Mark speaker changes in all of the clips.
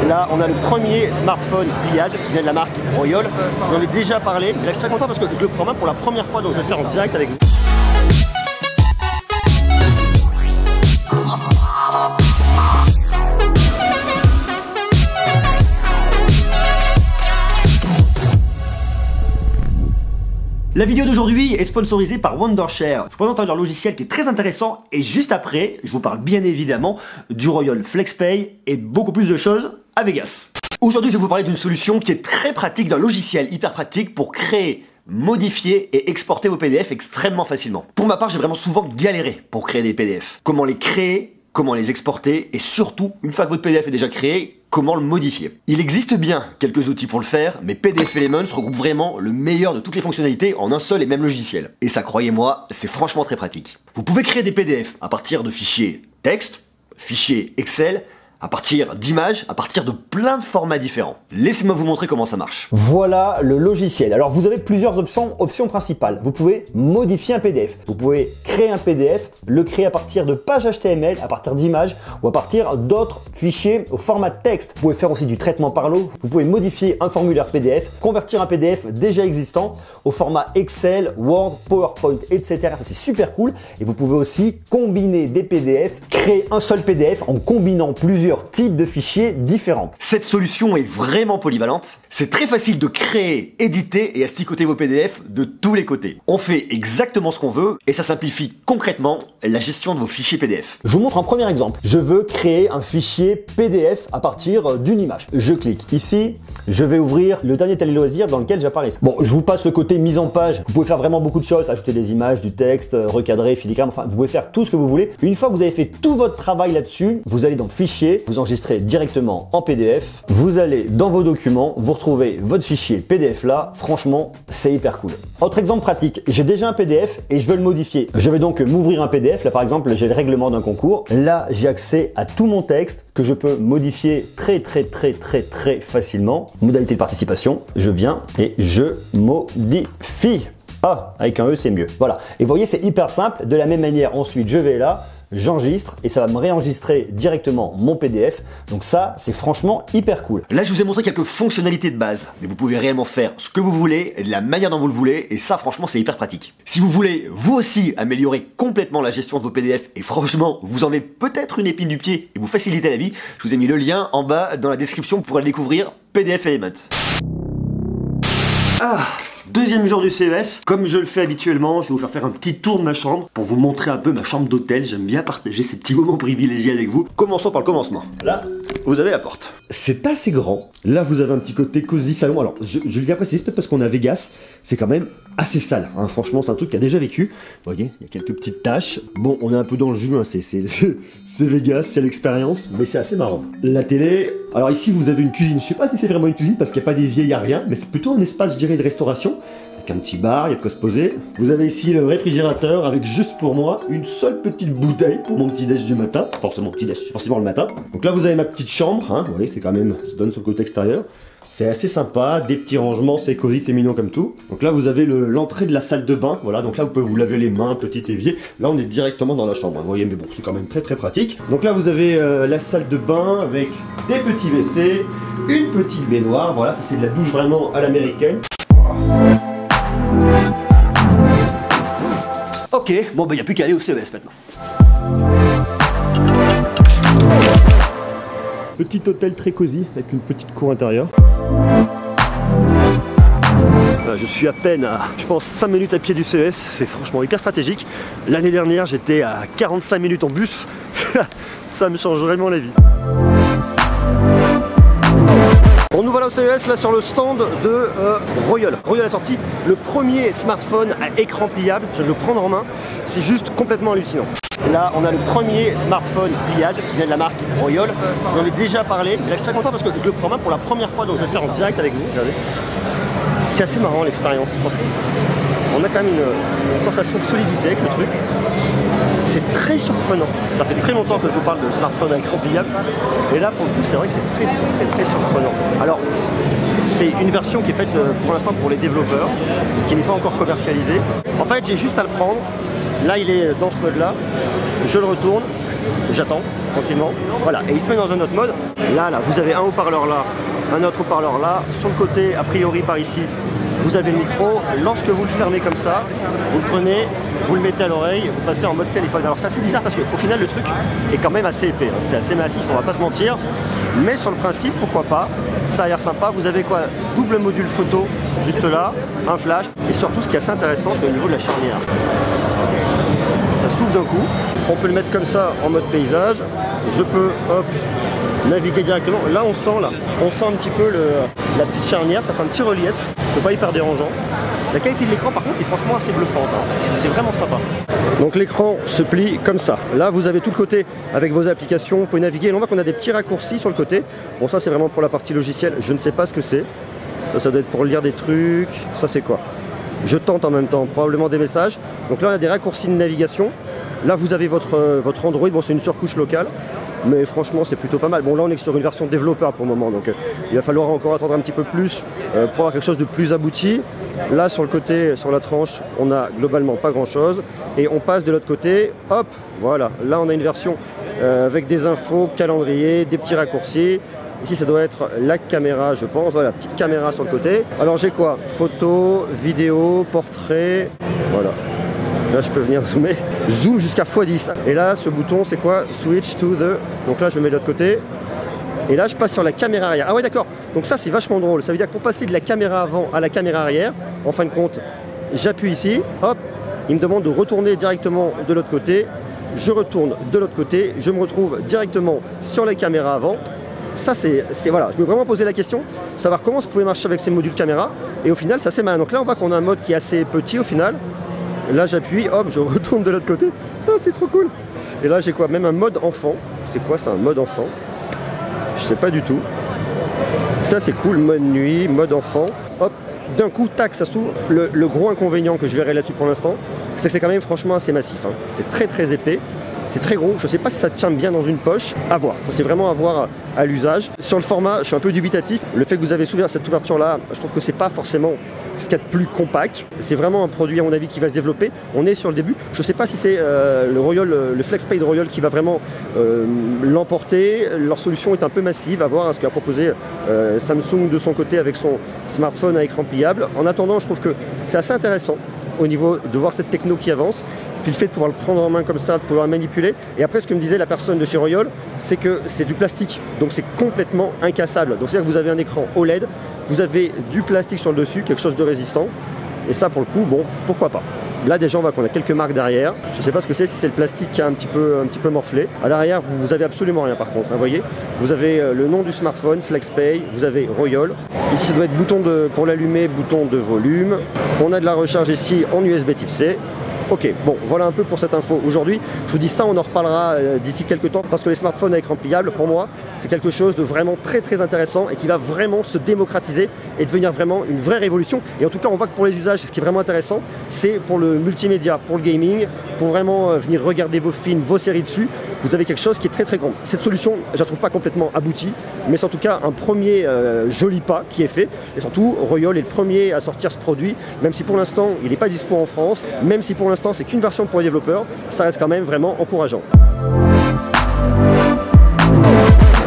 Speaker 1: Là, on a le premier smartphone pliable qui vient de la marque Royol. Je vous en ai déjà parlé. Et là, je suis très content parce que je le prends main pour la première fois, donc je vais le faire en direct avec vous. La vidéo d'aujourd'hui est sponsorisée par Wondershare. Je vous présente leur logiciel qui est très intéressant et juste après, je vous parle bien évidemment du Royol FlexPay et beaucoup plus de choses à Vegas. Aujourd'hui, je vais vous parler d'une solution qui est très pratique, d'un logiciel hyper pratique pour créer, modifier et exporter vos PDF extrêmement facilement. Pour ma part, j'ai vraiment souvent galéré pour créer des PDF. Comment les créer, comment les exporter et surtout, une fois que votre PDF est déjà créé, comment le modifier. Il existe bien quelques outils pour le faire, mais PDF Elements regroupe vraiment le meilleur de toutes les fonctionnalités en un seul et même logiciel. Et ça, croyez-moi, c'est franchement très pratique. Vous pouvez créer des PDF à partir de fichiers texte, fichiers Excel, à partir d'images, à partir de plein de formats différents. Laissez-moi vous montrer comment ça marche. Voilà le logiciel. Alors vous avez plusieurs options principales. Vous pouvez modifier un PDF. Vous pouvez créer un PDF, le créer à partir de pages HTML, à partir d'images ou à partir d'autres fichiers au format texte. Vous pouvez faire aussi du traitement par l'eau. Vous pouvez modifier un formulaire PDF, convertir un PDF déjà existant au format Excel, Word, PowerPoint, etc. Ça c'est super cool. Et vous pouvez aussi combiner des PDF, créer un seul PDF en combinant plusieurs types de fichiers différents. Cette solution est vraiment polyvalente. C'est très facile de créer, éditer et asticoter vos PDF de tous les côtés. On fait exactement ce qu'on veut et ça simplifie concrètement la gestion de vos fichiers PDF. Je vous montre un premier exemple. Je veux créer un fichier PDF à partir d'une image. Je clique ici. Je vais ouvrir le dernier télé loisir dans lequel j'apparais. Bon, je vous passe le côté mise en page. Vous pouvez faire vraiment beaucoup de choses, ajouter des images, du texte, recadrer, filigrane, enfin, vous pouvez faire tout ce que vous voulez. Une fois que vous avez fait tout votre travail là-dessus, vous allez dans Fichier, vous enregistrez directement en PDF. Vous allez dans vos documents, vous retrouvez votre fichier PDF là. Franchement, c'est hyper cool. Autre exemple pratique, j'ai déjà un PDF et je veux le modifier. Je vais donc m'ouvrir un PDF. Là, par exemple, j'ai le règlement d'un concours. Là, j'ai accès à tout mon texte que je peux modifier très facilement. Modalité de participation, je viens et je modifie. Ah, avec un E, c'est mieux. Voilà. Et vous voyez, c'est hyper simple. De la même manière, ensuite, je vais là, j'enregistre et ça va me réenregistrer directement mon PDF. Donc ça, c'est franchement hyper cool. Là, je vous ai montré quelques fonctionnalités de base, mais vous pouvez réellement faire ce que vous voulez, de la manière dont vous le voulez, et ça, franchement, c'est hyper pratique. Si vous voulez, vous aussi, améliorer complètement la gestion de vos PDF, et franchement, vous enlevez peut-être une épine du pied et vous facilitez la vie, je vous ai mis le lien en bas dans la description pour aller découvrir PDF Elements. Deuxième jour du CES, comme je le fais habituellement, je vais vous faire un petit tour de ma chambre pour vous montrer un peu ma chambre d'hôtel. J'aime bien partager ces petits moments privilégiés avec vous. Commençons par le commencement. Là, vous avez la porte. C'est assez grand. Là, vous avez un petit côté cosy salon. Alors, je le dis après, c'est peut-être parce qu'on est à Vegas. C'est quand même assez sale, hein. Franchement, c'est un truc qui a déjà vécu. Vous voyez, il y a quelques petites taches. Bon, on est un peu dans le jus, hein. C'est Vegas, c'est l'expérience, mais c'est assez marrant. La télé, alors ici vous avez une cuisine. Je sais pas si c'est vraiment une cuisine parce qu'il n'y a pas d'évier, il n'y a rien, mais c'est plutôt un espace, je dirais, de restauration. Avec un petit bar, il y a de quoi se poser. Vous avez ici le réfrigérateur avec juste pour moi une seule petite bouteille pour mon petit déj du matin. Forcément petit déj, forcément le matin. Donc là vous avez ma petite chambre, hein. Vous voyez, c'est quand même, ça donne sur le côté extérieur. C'est assez sympa, des petits rangements, c'est cosy, c'est mignon comme tout. Donc là vous avez l'entrée de la salle de bain, voilà, donc là vous pouvez vous laver les mains, petit évier. Là on est directement dans la chambre, hein. Vous voyez, mais bon, c'est quand même très pratique. Donc là vous avez la salle de bain avec des petits WC, une petite baignoire, voilà, ça c'est de la douche vraiment à l'américaine. Ok, bon bah il n'y a plus qu'à aller au CES maintenant. Petit hôtel très cosy avec une petite cour intérieure. Je suis à peine à, je pense, 5 minutes à pied du CES. C'est franchement hyper stratégique. L'année dernière, j'étais à 45 minutes en bus. Ça me change vraiment la vie. Bon, nous voilà au CES, là sur le stand de Royol. Royol a sorti le premier smartphone à écran pliable. Je viens de le prendre en main. C'est juste complètement hallucinant. Là, on a le premier smartphone pliable qui vient de la marque Royol. Je vous en ai déjà parlé. Et là, je suis très content parce que je le prends en main pour la première fois, donc je vais le faire en direct avec vous. Regardez. C'est assez marrant l'expérience. On a quand même une sensation de solidité avec le truc. C'est très surprenant. Ça fait très longtemps que je vous parle de smartphone à écran pliable. Et là, pour le coup, c'est vrai que c'est très surprenant. Alors, c'est une version qui est faite pour l'instant pour les développeurs, qui n'est pas encore commercialisée. En fait, j'ai juste à le prendre. Là, il est dans ce mode-là. Je le retourne. J'attends tranquillement. Voilà. Et il se met dans un autre mode. Là, vous avez un haut-parleur là, un autre haut-parleur là. Sur le côté, a priori par ici, vous avez le micro. Lorsque vous le fermez comme ça, vous le prenez, vous le mettez à l'oreille, vous passez en mode téléphone. Alors ça c'est bizarre parce qu'au final le truc est quand même assez épais, hein. C'est assez massif, on va pas se mentir. Mais sur le principe, pourquoi pas, ça a l'air sympa. Vous avez quoi? Double module photo, juste là, un flash. Et surtout ce qui est assez intéressant, c'est au niveau de la charnière. Ça s'ouvre d'un coup. On peut le mettre comme ça en mode paysage. Je peux, hop, naviguer directement. Là on sent un petit peu la petite charnière, ça fait un petit relief. C'est pas hyper dérangeant. La qualité de l'écran par contre est franchement assez bluffante, hein. C'est vraiment sympa. Donc l'écran se plie comme ça. Là vous avez tout le côté avec vos applications, vous pouvez naviguer. Et on voit qu'on a des petits raccourcis sur le côté. Bon ça c'est vraiment pour la partie logicielle, je ne sais pas ce que c'est. Ça doit être pour lire des trucs. Ça c'est quoi? Je tente en même temps, probablement des messages. Donc là on a des raccourcis de navigation. Là vous avez votre Android, bon c'est une surcouche locale. Mais franchement c'est plutôt pas mal. Bon là on est sur une version développeur pour le moment, donc il va falloir encore attendre un petit peu plus pour avoir quelque chose de plus abouti. Là sur le côté, sur la tranche, on a globalement pas grand chose. Et on passe de l'autre côté, hop, voilà. Là on a une version avec des infos, calendrier, des petits raccourcis. Ici ça doit être la caméra je pense, voilà, petite caméra sur le côté. Alors j'ai quoi? Photo, vidéo, portrait, voilà. Là je peux venir zoomer, zoom jusqu'à x10. Et là ce bouton c'est quoi? Switch to the... Donc là je me mets de l'autre côté. Et là je passe sur la caméra arrière. Ah ouais d'accord, donc ça c'est vachement drôle. Ça veut dire que pour passer de la caméra avant à la caméra arrière, en fin de compte, j'appuie ici, hop, il me demande de retourner directement de l'autre côté. Je retourne de l'autre côté, je me retrouve directement sur la caméra avant. Ça c'est voilà, je me vraiment poser la question, savoir comment ça pouvait marcher avec ces modules caméra. Et au final ça c'est malin. Donc là on voit qu'on a un mode qui est assez petit au final. Là j'appuie, hop, je retourne de l'autre côté. Oh, c'est trop cool. Et là j'ai quoi? Même un mode enfant. C'est quoi ça, un mode enfant? Je sais pas du tout. Ça c'est cool, mode nuit, mode enfant. Hop, d'un coup, tac, ça s'ouvre. Le gros inconvénient que je verrai là-dessus pour l'instant, c'est que c'est quand même franchement assez massif, hein. C'est très épais. C'est très gros, je ne sais pas si ça tient bien dans une poche, à voir, ça c'est vraiment à voir à l'usage. Sur le format, je suis un peu dubitatif, le fait que vous avez cette ouverture là, je trouve que c'est pas forcément ce qu'il y a de plus compact. C'est vraiment un produit à mon avis qui va se développer, on est sur le début. Je ne sais pas si c'est le FlexPay de Royol qui va vraiment l'emporter. Leur solution est un peu massive, à voir ce qu'a proposé Samsung de son côté avec son smartphone à écran pliable. En attendant, je trouve que c'est assez intéressant au niveau de voir cette techno qui avance. Puis le fait de pouvoir le prendre en main comme ça, de pouvoir le manipuler. Et après, ce que me disait la personne de chez Royol, c'est que c'est du plastique. Donc c'est complètement incassable. Donc c'est-à-dire que vous avez un écran OLED, vous avez du plastique sur le dessus, quelque chose de résistant. Et ça, pour le coup, bon, pourquoi pas. Là déjà on voit qu'on a quelques marques derrière. Je ne sais pas ce que c'est, si c'est le plastique qui a un petit peu morflé. À l'arrière vous avez absolument rien par contre, hein, voyez. Vous avez le nom du smartphone, FlexPay, vous avez Royol. Ici ça doit être bouton pour l'allumer, bouton de volume. On a de la recharge ici en USB type C. Ok, bon, voilà un peu pour cette info aujourd'hui. Je vous dis ça, on en reparlera d'ici quelques temps parce que les smartphones à écran pliable, pour moi, c'est quelque chose de vraiment très intéressant et qui va vraiment se démocratiser et devenir vraiment une vraie révolution. Et en tout cas, on voit que pour les usages, ce qui est vraiment intéressant, c'est pour le multimédia, pour le gaming, pour vraiment venir regarder vos films, vos séries dessus. Vous avez quelque chose qui est très grand. Cette solution, je la trouve pas complètement aboutie, mais c'est en tout cas un premier joli pas qui est fait. Et surtout, Royol est le premier à sortir ce produit, même si pour l'instant, il n'est pas dispo en France, même si pour l'instant, c'est qu'une version pour les développeurs, ça reste quand même vraiment encourageant.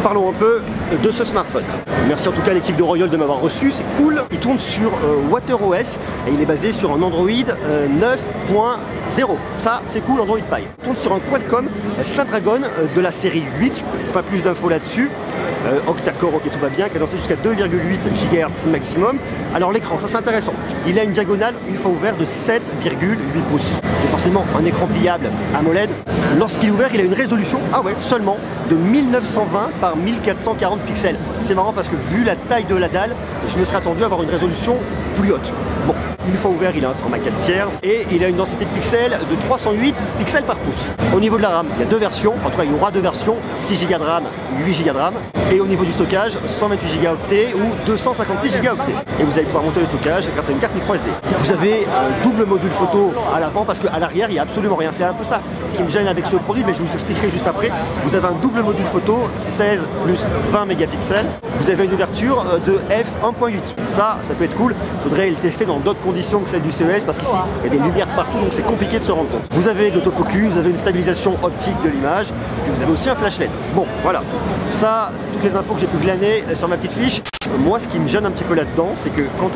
Speaker 1: Parlons un peu de ce smartphone. Merci en tout cas à l'équipe de Royol de m'avoir reçu, c'est cool. Il tourne sur WatchOS et il est basé sur un Android 9.0. Ça, c'est cool, Android Pie. Il tourne sur un Qualcomm Snapdragon de la série 8. Pas plus d'infos là-dessus. Octa-core, ok, tout va bien, cadencé jusqu'à 2,8 GHz maximum. Alors l'écran, ça c'est intéressant. Il a une diagonale, une fois ouvert, de 7,8 pouces. C'est forcément un écran pliable AMOLED. Lorsqu'il est ouvert, il a une résolution, ah ouais, seulement de 1920 par 1440 pixels. C'est marrant parce que vu la taille de la dalle, je me serais attendu à avoir une résolution plus haute. Bon, une fois ouvert, il a un format 4 tiers et il a une densité de pixels de 308 pixels par pouce. Au niveau de la RAM, il y a deux versions, en tout cas il y aura deux versions, 6 Go de RAM, 8 Go de RAM. Et au niveau du stockage, 128 Go ou 256 Go. Et vous allez pouvoir monter le stockage grâce à une carte micro SD. Vous avez un double module photo à l'avant parce qu'à l'arrière, il n'y a absolument rien. C'est un peu ça qui me gêne avec ce produit, mais je vous expliquerai juste après. Vous avez un double module photo, 16 plus 20 mégapixels. Vous avez une ouverture de f1.8. Ça peut être cool. Il faudrait le tester dans d'autres conditions. conditions que celle du CES parce qu'ici il y a des lumières partout donc c'est compliqué de se rendre compte. Vous avez de l'autofocus, vous avez une stabilisation optique de l'image, puis vous avez aussi un flash LED. Bon voilà, ça c'est toutes les infos que j'ai pu glaner sur ma petite fiche. Moi ce qui me gêne un petit peu là-dedans, c'est que quand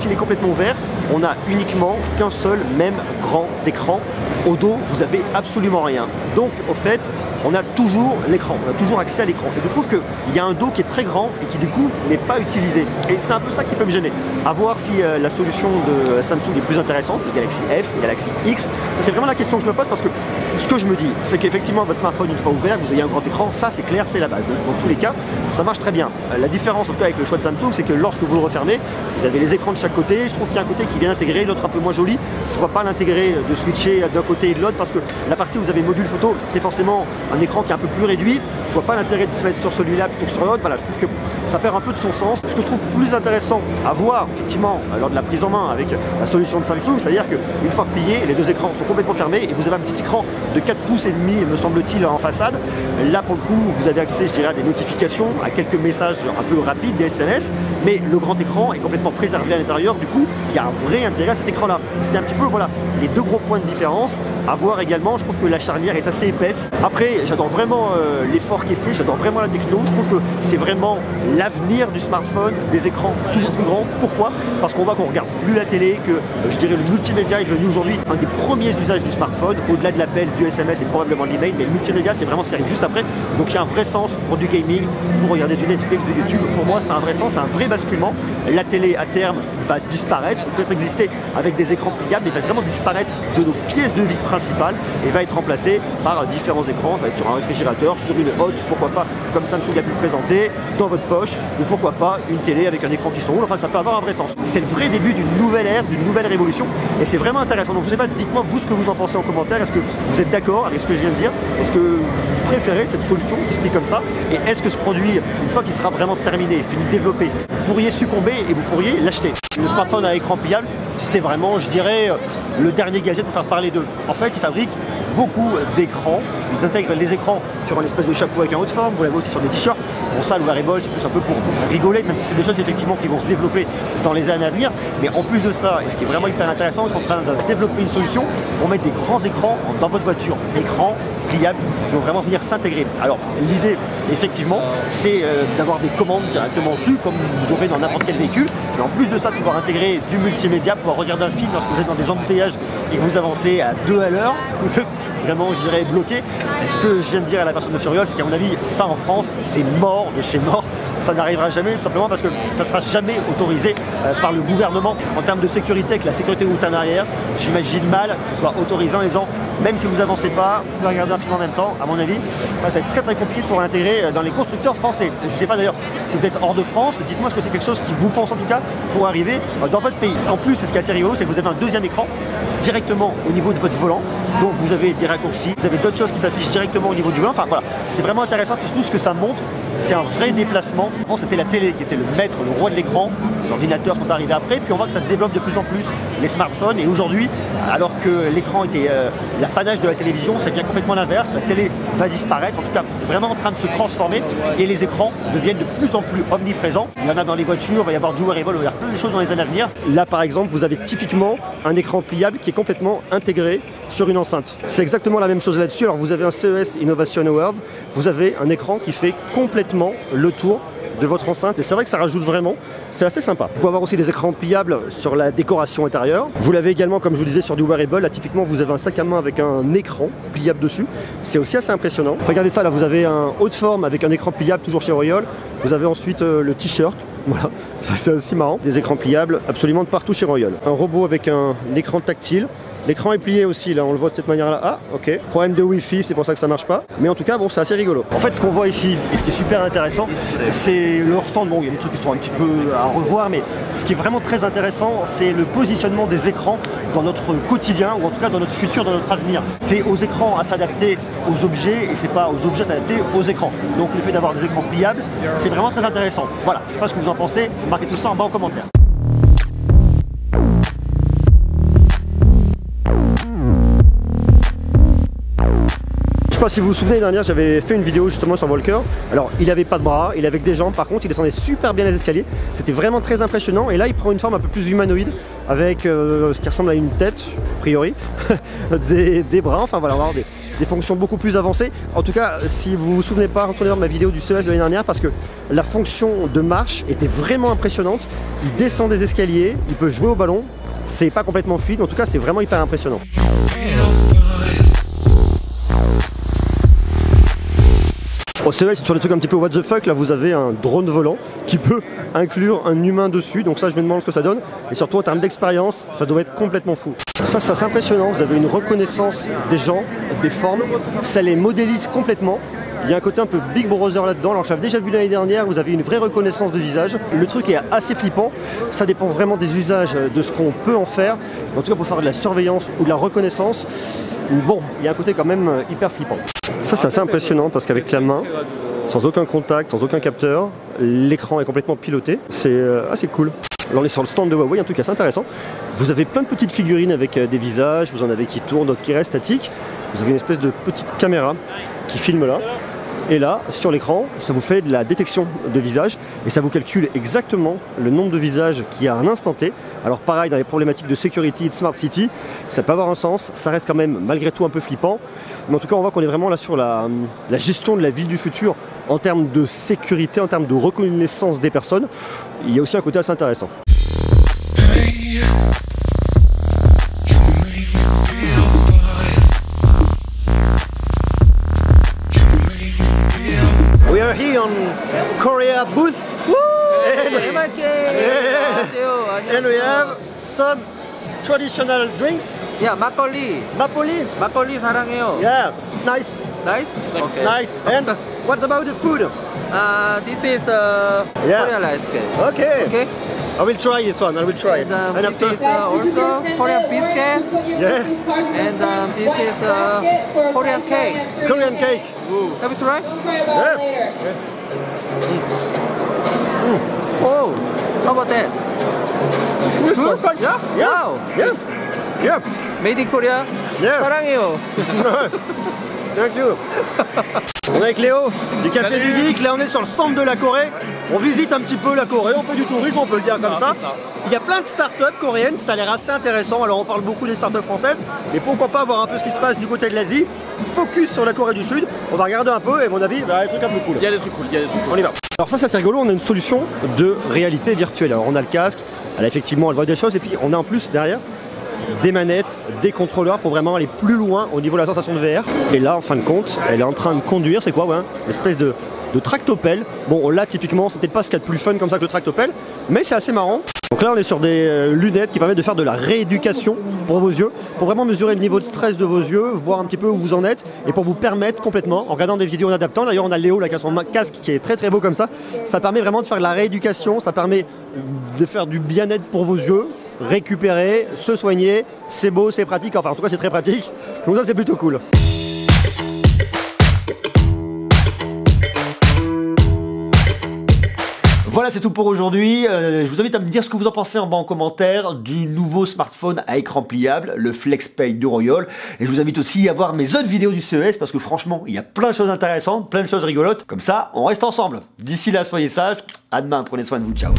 Speaker 1: il est complètement vert, on a uniquement qu'un seul même grand écran. Au dos, vous avez absolument rien. Donc au fait, on a toujours l'écran, on a toujours accès à l'écran. Et je trouve qu'il y a un dos qui est très grand et qui du coup n'est pas utilisé. Et c'est un peu ça qui peut me gêner. À voir si la solution de Samsung est plus intéressante, le Galaxy F, le Galaxy X. C'est vraiment la question que je me pose parce que ce que je me dis, c'est qu'effectivement votre smartphone une fois ouvert, vous ayez un grand écran, ça c'est clair, c'est la base. Donc dans tous les cas, ça marche très bien. La différence en tout cas avec le choix de Samsung, c'est que lorsque vous le refermez, vous avez les écrans de chaque côté. Je trouve qu'il y a un côté qui est bien intégré, l'autre un peu moins joli. Je ne vois pas l'intégrer de switcher d'un côté et de l'autre parce que la partie où vous avez module photo, c'est forcément un écran qui est un peu plus réduit. Je vois pas l'intérêt de se mettre sur celui-là plutôt que sur l'autre. Voilà, je trouve que ça perd un peu de son sens. Ce que je trouve plus intéressant à voir effectivement lors de la prise en main avec la solution de Samsung, c'est-à-dire qu'une fois plié, les deux écrans sont complètement fermés et vous avez un petit écran de 4 pouces et demi, me semble-t-il, en façade. Là pour le coup, vous avez accès, je dirais, à des notifications, à quelques messages un peu rapides, des SMS, mais le grand écran est complètement préservé à l'intérieur. Du coup, il y a un vrai intérêt à cet écran-là. C'est un petit peu, voilà, les deux gros points de différence. À voir également, je trouve que la charnière est assez épaisse. Après, j'adore vraiment l'effort qui est fait, j'adore vraiment la techno. Je trouve que c'est vraiment l'avenir du smartphone, des écrans toujours plus grands. Pourquoi? Parce qu'on voit qu'on regarde plus la télé, que je dirais le multimédia est devenu aujourd'hui un des premiers usages du smartphone, au-delà de l'appel, du SMS et probablement de l'email, mais le multimédia c'est vraiment série juste après. Donc il y a un vrai sens pour du gaming, pour regarder du Netflix, du YouTube. Pour moi, c'est un vrai sens, c'est un vrai basculement. La télé à terme va disparaître, peut-être exister avec des écrans pliables, mais va vraiment disparaître de nos pièces de vie principales et va être remplacé par différents écrans. Ça va être sur un réfrigérateur, sur une hotte, pourquoi pas, comme Samsung a pu le présenter, dans votre poche, ou pourquoi pas une télé avec un écran qui s'enroule. Enfin, ça peut avoir un vrai sens. C'est le vrai début d'une nouvelle ère, d'une nouvelle révolution, et c'est vraiment intéressant. Donc je sais pas, dites-moi vous ce que vous en pensez en commentaire. Est-ce que vous êtes d'accord avec ce que je viens de dire? Est-ce que vous préférez cette solution qui se plie comme ça? Et est-ce que ce produit, une fois qu'il sera vraiment terminé, fini de développer, vous pourriez succomber et vous pourriez l'acheter? Le smartphone à écran pliable, c'est vraiment, je dirais, le dernier gadget pour faire parler d'eux. En fait, ils fabriquent beaucoup d'écrans. Ils intègrent les écrans sur un espèce de chapeau avec un haut de forme. Vous l'avez aussi sur des t-shirts. Bon, ça, le wearable, c'est plus un peu pour rigoler, même si c'est des choses effectivement qui vont se développer dans les années à venir. Mais en plus de ça, et ce qui est vraiment hyper intéressant, ils sont en train de développer une solution pour mettre des grands écrans dans votre voiture. Écrans pliables qui vont vraiment venir s'intégrer. Alors, l'idée, effectivement, c'est d'avoir des commandes directement dessus, comme vous aurez dans n'importe quel véhicule. Mais en plus de ça, de pouvoir intégrer du multimédia, pouvoir regarder un film lorsque vous êtes dans des embouteillages et que vous avancez à 2 à l'heure. Vous êtes vraiment, je dirais, bloqué. Et ce que je viens de dire à la personne de Furiol, c'est qu'à mon avis, ça en France, c'est mort de chez mort. Ça n'arrivera jamais, tout simplement parce que ça ne sera jamais autorisé par le gouvernement. En termes de sécurité, avec la sécurité route en arrière, j'imagine mal que ce soit autorisé en disant, même si vous avancez pas, vous pouvez regarder un film en même temps. À mon avis, ça va être très très compliqué pour l'intégrer dans les constructeurs français. Je ne sais pas d'ailleurs si vous êtes hors de France, dites-moi est-ce que c'est quelque chose qui vous pense en tout cas pour arriver dans votre pays. En plus, c'est ce qui est assez rigolo, c'est que vous avez un deuxième écran directement au niveau de votre volant. Donc vous avez des raccourcis, vous avez d'autres choses qui s'affichent directement au niveau du volant. Enfin voilà, c'est vraiment intéressant puisque tout ce que ça montre, c'est un vrai déplacement. Avant c'était la télé qui était le maître, le roi de l'écran. Les ordinateurs sont arrivés après, puis on voit que ça se développe de plus en plus, les smartphones. Et aujourd'hui, alors que l'écran était l'apanage de la télévision, ça devient complètement l'inverse. La télé va disparaître, en tout cas vraiment en train de se transformer. Et les écrans deviennent de plus en plus omniprésents. Il y en a dans les voitures, il va y avoir du wearable, il va y avoir plein de choses dans les années à venir. Là par exemple, vous avez typiquement un écran pliable qui est complètement intégré sur une enceinte. C'est exactement la même chose là-dessus. Alors vous avez un CES Innovation Awards, vous avez un écran qui fait complètement le tour de votre enceinte et c'est vrai que ça rajoute vraiment, c'est assez sympa. Vous pouvez avoir aussi des écrans pliables sur la décoration intérieure. Vous l'avez également, comme je vous disais, sur du wearable. Là typiquement vous avez un sac à main avec un écran pliable dessus, c'est aussi assez impressionnant. Regardez ça, là vous avez un haut de forme avec un écran pliable toujours chez Royol. Vous avez ensuite le t-shirt. Voilà, ça c'est aussi marrant. Des écrans pliables absolument de partout chez Royol. Un robot avec un écran tactile. L'écran est plié aussi, là on le voit de cette manière-là. Ah, ok. Problème de Wi-Fi, c'est pour ça que ça marche pas. Mais en tout cas, bon, c'est assez rigolo. En fait, ce qu'on voit ici, et ce qui est super intéressant, c'est leur stand. Bon, il y a des trucs qui sont un petit peu à revoir, mais ce qui est vraiment très intéressant, c'est le positionnement des écrans dans notre quotidien, ou en tout cas dans notre futur, dans notre avenir. C'est aux écrans à s'adapter aux objets, et c'est pas aux objets à s'adapter aux écrans. Donc le fait d'avoir des écrans pliables, c'est vraiment très intéressant. Voilà, je sais pas ce que vous en pensez, marquez tout ça en bas en commentaire. Je sais pas si vous vous souvenez, l'année dernière j'avais fait une vidéo justement sur Walker. Alors il avait pas de bras, il avait que des jambes, par contre il descendait super bien les escaliers. C'était vraiment très impressionnant et là il prend une forme un peu plus humanoïde avec ce qui ressemble à une tête, a priori, des bras, enfin voilà, on va avoir des fonctions beaucoup plus avancées. En tout cas, si vous vous souvenez pas, retournez voir ma vidéo du CES de l'année dernière parce que la fonction de marche était vraiment impressionnante. Il descend des escaliers, il peut jouer au ballon, c'est pas complètement fluide, en tout cas c'est vraiment hyper impressionnant. Au CES, sur des trucs un petit peu what the fuck, là vous avez un drone volant qui peut inclure un humain dessus, donc ça je me demande ce que ça donne, et surtout en termes d'expérience, ça doit être complètement fou. Ça c'est impressionnant, vous avez une reconnaissance des gens, des formes, ça les modélise complètement. Il y a un côté un peu Big Brother là-dedans, alors j'avais déjà vu l'année dernière, vous avez une vraie reconnaissance de visage. Le truc est assez flippant, ça dépend vraiment des usages, de ce qu'on peut en faire. En tout cas pour faire de la surveillance ou de la reconnaissance, bon, il y a un côté quand même hyper flippant. Ça c'est assez impressionnant parce qu'avec la main, sans aucun contact, sans aucun capteur, l'écran est complètement piloté, c'est assez cool. Là on est sur le stand de Huawei, un truc assez intéressant. Vous avez plein de petites figurines avec des visages, vous en avez qui tournent, d'autres qui restent statiques. Vous avez une espèce de petite caméra qui filme là. Et là, sur l'écran, ça vous fait de la détection de visage et ça vous calcule exactement le nombre de visages qu'il y a à un instant T. Alors pareil, dans les problématiques de security et de smart city, ça peut avoir un sens, ça reste quand même malgré tout un peu flippant. Mais en tout cas, on voit qu'on est vraiment là sur la gestion de la ville du futur en termes de sécurité, en termes de reconnaissance des personnes. Il y a aussi un côté assez intéressant. We are here on Korea booth. Woo! And we have some traditional drinks.
Speaker 2: Yeah, 막걸리.
Speaker 1: Napoli.
Speaker 2: 막걸리 사랑해요.
Speaker 1: Yeah, it's nice.
Speaker 2: Nice? Okay.
Speaker 1: Nice. And what about the food?
Speaker 2: This is
Speaker 1: Yeah.
Speaker 2: Korean rice cake.
Speaker 1: Okay.
Speaker 2: Okay.
Speaker 1: I will try this one. I will try it.
Speaker 2: And
Speaker 1: And
Speaker 2: this
Speaker 1: after,
Speaker 2: is also Korean biscuit.
Speaker 1: yeah,
Speaker 2: And this is Korean cake.
Speaker 1: Korean cake.
Speaker 2: Have you tried?
Speaker 1: Yeah.
Speaker 2: Oh, how about that?
Speaker 1: Good.
Speaker 2: Yeah?
Speaker 1: Yeah.
Speaker 2: Wow.
Speaker 1: Yeah. Yeah.
Speaker 2: Made in Korea.
Speaker 1: Yeah.
Speaker 2: 사랑해요.
Speaker 1: Thank you. On est avec Léo du Café du Geek. Là on est sur le stand de la Corée. On visite un petit peu la Corée, on fait du tourisme, on peut le dire comme ça. Il y a plein de startups coréennes, ça a l'air assez intéressant. Alors on parle beaucoup des startups françaises, mais pourquoi pas voir un peu ce qui se passe du côté de l'Asie. Focus sur la Corée du Sud. On va regarder un peu et à mon avis, il y a des trucs un peu cool.
Speaker 3: Il y a des trucs cool, il y a des trucs cool.
Speaker 1: On y va. Alors ça c'est rigolo, on a une solution de réalité virtuelle. Alors on a le casque, elle effectivement elle voit des choses et puis on a en plus derrière des manettes, des contrôleurs pour vraiment aller plus loin au niveau de la sensation de VR. Et là en fin de compte, elle est en train de conduire, c'est quoi ouais, une espèce de tractopelle. Bon là typiquement c'est peut-être pas ce qu'il y a de plus fun comme ça que le tractopelle, mais c'est assez marrant. Donc là on est sur des lunettes qui permettent de faire de la rééducation pour vos yeux, pour vraiment mesurer le niveau de stress de vos yeux, voir un petit peu où vous en êtes et pour vous permettre complètement, en regardant des vidéos en adaptant, d'ailleurs on a Léo là qui a son casque qui est très beau comme ça permet vraiment de faire de la rééducation, ça permet de faire du bien-être pour vos yeux, récupérer, se soigner, c'est beau, c'est pratique, enfin en tout cas c'est très pratique, donc ça c'est plutôt cool. Voilà, c'est tout pour aujourd'hui. Je vous invite à me dire ce que vous en pensez en bas en commentaire du nouveau smartphone à écran pliable, le FlexPay du Royol. Et je vous invite aussi à voir mes autres vidéos du CES parce que franchement, il y a plein de choses intéressantes, plein de choses rigolotes. Comme ça, on reste ensemble. D'ici là, soyez sages. À demain, prenez soin de vous. Ciao.